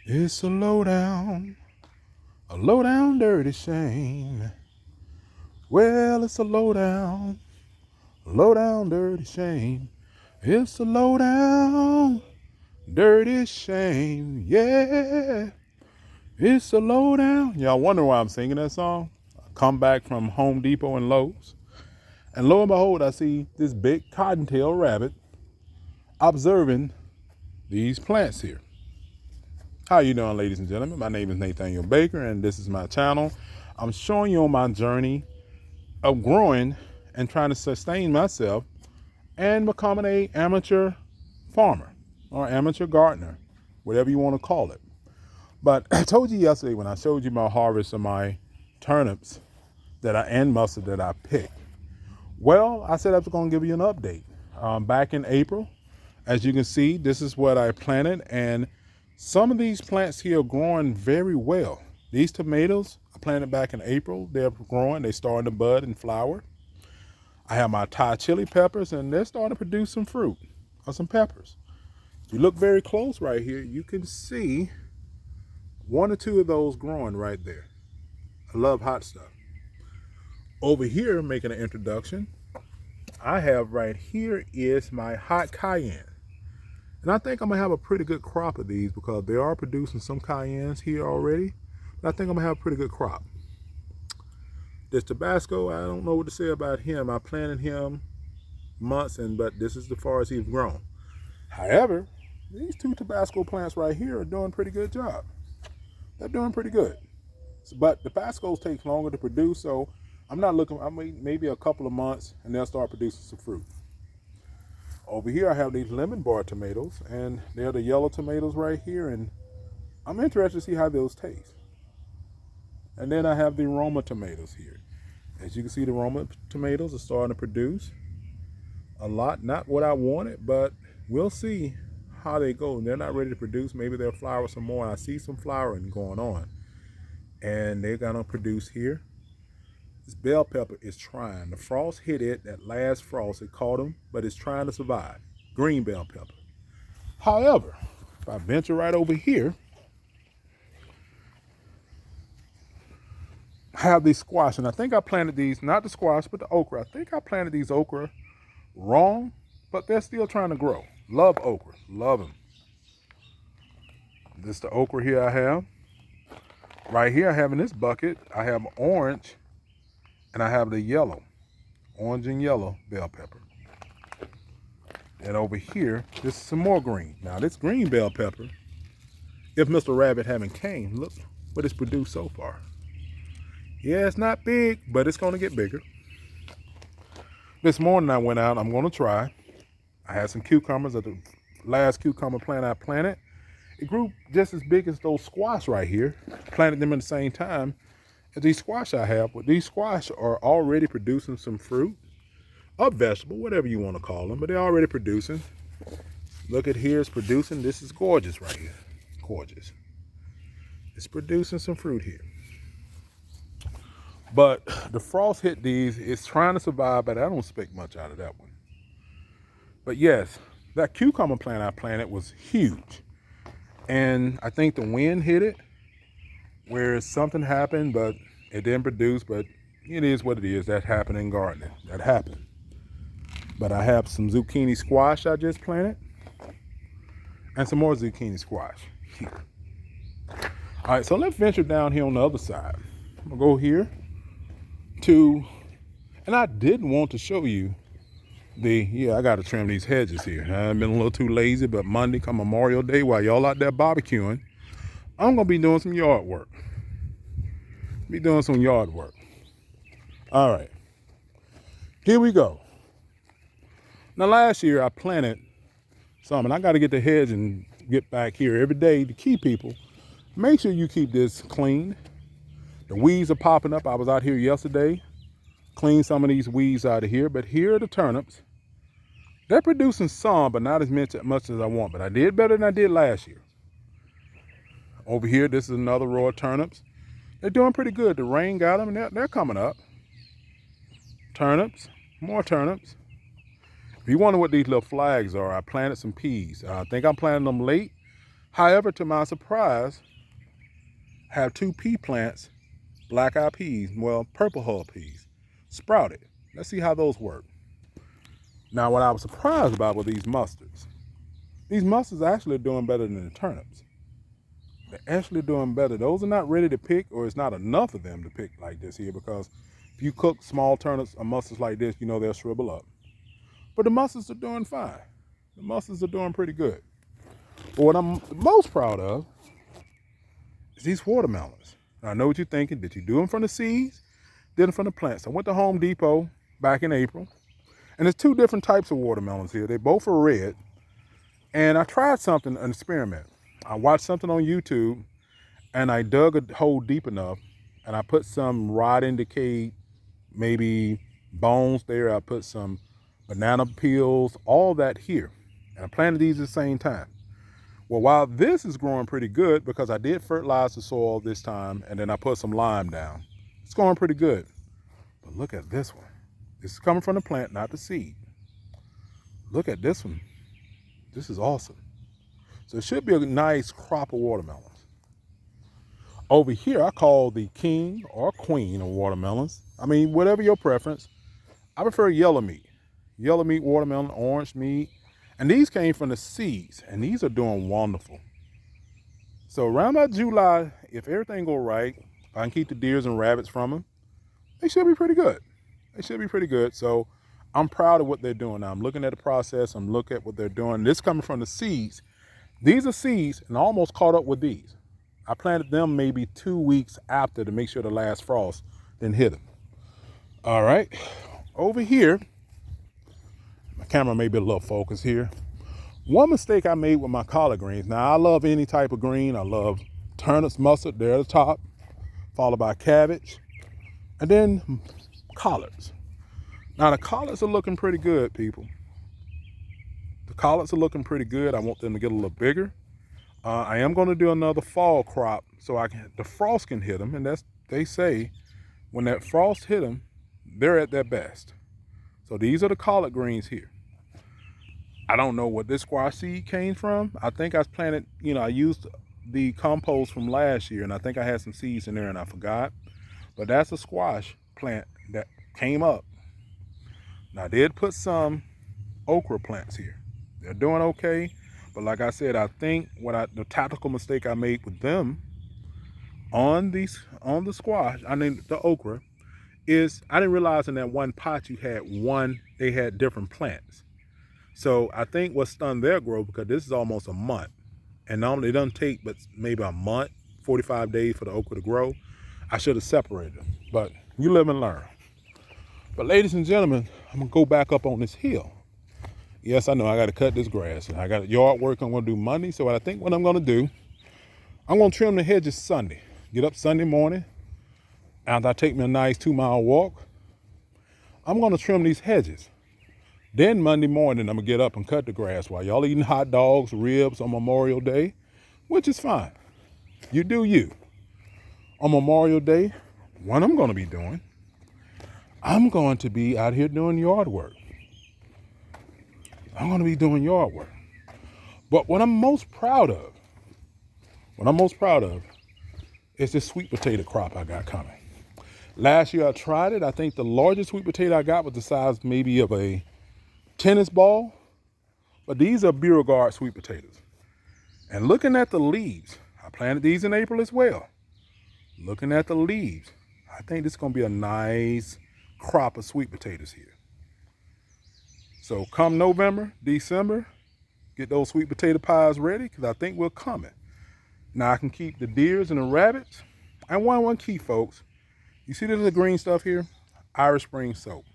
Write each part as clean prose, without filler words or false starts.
It's a low down dirty shame. Well, it's a low down dirty shame. It's a low down dirty shame. Yeah, it's a low down. Y'all wonder why I'm singing that song? I come back from Home Depot and Lowe's, and lo and behold, I see this big cottontail rabbit observing these plants here. How you doing, ladies and gentlemen? My name is Nathaniel Baker, and this is my channel. I'm showing you on my journey of growing and trying to sustain myself and becoming an amateur farmer or amateur gardener, whatever you want to call it. But I told you yesterday when I showed you my harvest of my turnips and mustard that I picked. Well, I said I was going to give you an update. Back in April, as you can see, this is what I planted, and some of these plants here are growing very well. These tomatoes I planted back in April. They're growing. They're starting to bud and flower. I have my Thai chili peppers, and they're starting to produce some fruit or some peppers. If you look very close right here, you can see one or two of those growing right there. I love hot stuff. Over here, making an introduction, I have right here is my hot cayenne. And I think I'm going to have a pretty good crop of these because they are producing some cayennes here already. But I think I'm going to have a pretty good crop. This Tabasco, I don't know what to say about him. I planted him months, but this is as far as he's grown. However, these two Tabasco plants right here are doing a pretty good job. They're doing pretty good. But Tabascos take longer to produce, so I'm not looking, maybe a couple of months and they'll start producing some fruit. Over here I have these lemon bar tomatoes, and they're the yellow tomatoes right here, and I'm interested to see how those taste. And then I have the Roma tomatoes here. As you can see, the Roma tomatoes are starting to produce a lot. Not what I wanted, but we'll see how they go. They're not ready to produce. Maybe they'll flower some more. I see some flowering going on, and they're gonna produce here. This bell pepper is trying. The frost hit it, that last frost, it caught them, but it's trying to survive. Green bell pepper. However, if I venture right over here, I have these squash, and I think I planted these, not the squash, but the okra. I think I planted these okra wrong, but they're still trying to grow. Love okra, love them. This is the okra here I have. Right here I have in this bucket, I have orange, and I have the yellow, orange and yellow bell pepper. And over here, this is some more green. Now this green bell pepper, if Mr. Rabbit haven't came, look what it's produced so far. Yeah, it's not big, but it's gonna get bigger. This morning I went out, I'm gonna try. I had some cucumbers at the last cucumber plant I planted. It grew just as big as those squash right here. Planted them at the same time as these squash I have. But these squash are already producing some fruit, a vegetable, whatever you want to call them, but they're already producing. Look at here, it's producing. This is gorgeous right here, gorgeous. It's producing some fruit here. But the frost hit these, it's trying to survive, but I don't expect much out of that one. But yes, that cucumber plant I planted was huge. And I think the wind hit it, where something happened, but it didn't produce, but it is what it is. That happened in gardening, that happened. But I have some zucchini squash I just planted, and some more zucchini squash here. All right, so let's venture down here on the other side. I'm gonna go here and I did want to show you I got to trim these hedges here. I've been a little too lazy, but Monday come Memorial Day, while y'all out there barbecuing, I'm gonna be doing some yard work. All right, here we go. Now last year I planted some, and I got to get the hedge and get back here every day to keep people. Make sure you keep this clean. The weeds are popping up. I was out here yesterday, cleaned some of these weeds out of here, but here are the turnips. They're producing some, but not as much as I want, but I did better than I did last year. Over here, this is another row of turnips. They're doing pretty good. The rain got them, and they're coming up. Turnips, more turnips. If you wonder what these little flags are, I planted some peas. I think I'm planting them late. However, to my surprise, I have 2 pea plants, black-eyed peas, well, purple hull peas, sprouted. Let's see how those work. Now, what I was surprised about were these mustards. These mustards actually are doing better than the turnips. They're actually doing better. Those are not ready to pick, or it's not enough of them to pick like this here, because if you cook small turnips or mustards like this, you know they'll shrivel up. But the mustards are doing fine. The mustards are doing pretty good. But what I'm most proud of is these watermelons. Now, I know what you're thinking. Did you do them from the seeds? Did them from the plants? I went to Home Depot back in April, and there's 2 different types of watermelons here. They both are red, and I tried something, an experiment. I watched something on YouTube, and I dug a hole deep enough, and I put some rotting, decayed, maybe bones there. I put some banana peels, all that here, and I planted these at the same time. Well, while this is growing pretty good, because I did fertilize the soil this time, and then I put some lime down, it's going pretty good. But look at this one. This is coming from the plant, not the seed. Look at this one. This is awesome. So it should be a nice crop of watermelons. Over here, I call the king or queen of watermelons. I mean, whatever your preference. I prefer yellow meat. Yellow meat watermelon, orange meat. And these came from the seeds, and these are doing wonderful. So around about July, if everything go right, if I can keep the deers and rabbits from them, they should be pretty good. They should be pretty good. So I'm proud of what they're doing now. I'm looking at the process. I'm looking at what they're doing. This coming from the seeds. These are seeds, and I almost caught up with these. I planted them maybe 2 weeks after to make sure the last frost didn't hit them. All right, over here, my camera may be a little focused here. One mistake I made with my collard greens. Now, I love any type of green. I love turnips, mustard, they're at the top, followed by cabbage, and then collards. Now, the collards are looking pretty good, people. The collards are looking pretty good. I want them to get a little bigger. I am going to do another fall crop so the frost can hit them. And they say when that frost hit them, they're at their best. So these are the collard greens here. I don't know what this squash seed came from. I think I planted, I used the compost from last year, and I think I had some seeds in there and I forgot. But that's a squash plant that came up. Now, I did put some okra plants here. They're doing okay. But like I said, I think the tactical mistake I made with them on the squash, the okra, is I didn't realize in that one pot they had different plants. So I think what stunned their growth, because this is almost a month, and normally it doesn't take but maybe a month, 45 days for the okra to grow. I should have separated them, but you live and learn. But ladies and gentlemen, I'm gonna go back up on this hill. Yes, I know I got to cut this grass. I got yard work I'm going to do Monday. So I think what I'm going to do, I'm going to trim the hedges Sunday. Get up Sunday morning. After I take me a nice 2-mile walk, I'm going to trim these hedges. Then Monday morning, I'm going to get up and cut the grass while y'all eating hot dogs, ribs on Memorial Day, which is fine. You do you. On Memorial Day, what I'm going to be doing, I'm going to be out here doing yard work. I'm going to be doing yard work. But what I'm most proud of is this sweet potato crop I got coming. Last year I tried it. I think the largest sweet potato I got was the size maybe of a tennis ball. But these are Beauregard sweet potatoes. And looking at the leaves, I planted these in April as well. Looking at the leaves, I think this is going to be a nice crop of sweet potatoes here. So come November, December, get those sweet potato pies ready, because I think we're coming. Now I can keep the deers and the rabbits. And one key, folks, you see this little green stuff here? Irish Spring soap.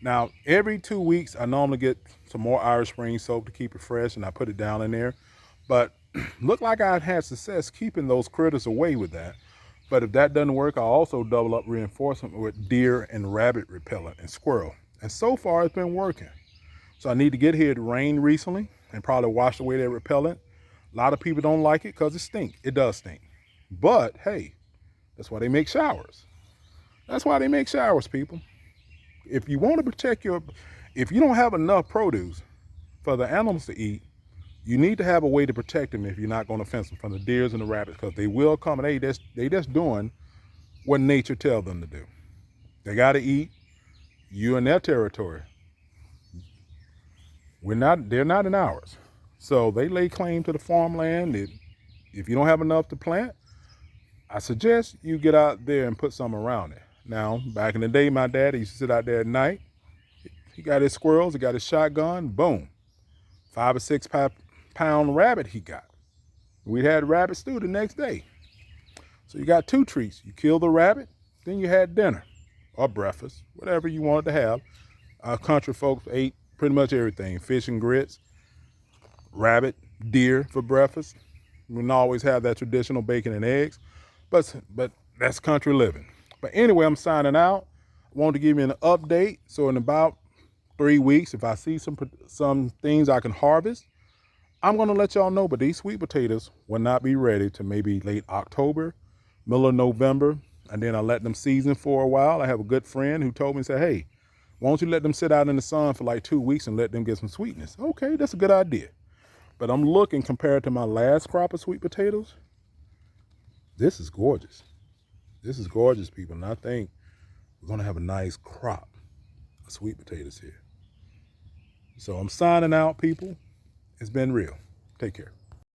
Now, every 2 weeks, I normally get some more Irish Spring soap to keep it fresh, and I put it down in there. But look like I've had success keeping those critters away with that. But if that doesn't work, I'll also double up reinforcement with deer and rabbit repellent and squirrel. And so far, it's been working. So I need to get here. It rained recently and probably washed away that repellent. A lot of people don't like it because it stinks. It does stink. But hey, that's why they make showers. That's why they make showers, people. If you want to protect if you don't have enough produce for the animals to eat, You need to have a way to protect them if you're not going to fence them from the deers and the rabbits, because they will come and they just doing what nature tells them to do. They got to eat. You in their territory. They're not in ours. So they lay claim to the farmland. If you don't have enough to plant, I suggest you get out there and put some around it. Now, back in the day, my dad used to sit out there at night. He got his squirrels, he got his shotgun, boom. 5 or 6 pound rabbit he got. We had rabbit stew the next day. So you got 2 treats. You kill the rabbit, then you had dinner or breakfast, whatever you wanted to have. Our country folks ate pretty much everything: fish and grits, rabbit, deer for breakfast. We didn't always have that traditional bacon and eggs, but that's country living. But anyway, I'm signing out. I wanted to give you an update. So in about 3 weeks, if I see some things I can harvest, I'm going to let y'all know. But these sweet potatoes will not be ready to maybe late October, middle of November, and then I let them season for a while. I have a good friend who told me, said, hey, why don't you let them sit out in the sun for like 2 weeks and let them get some sweetness? Okay, that's a good idea. But I'm looking, compared to my last crop of sweet potatoes, this is gorgeous. This is gorgeous, people. And I think we're going to have a nice crop of sweet potatoes here. So I'm signing out, people. It's been real. Take care.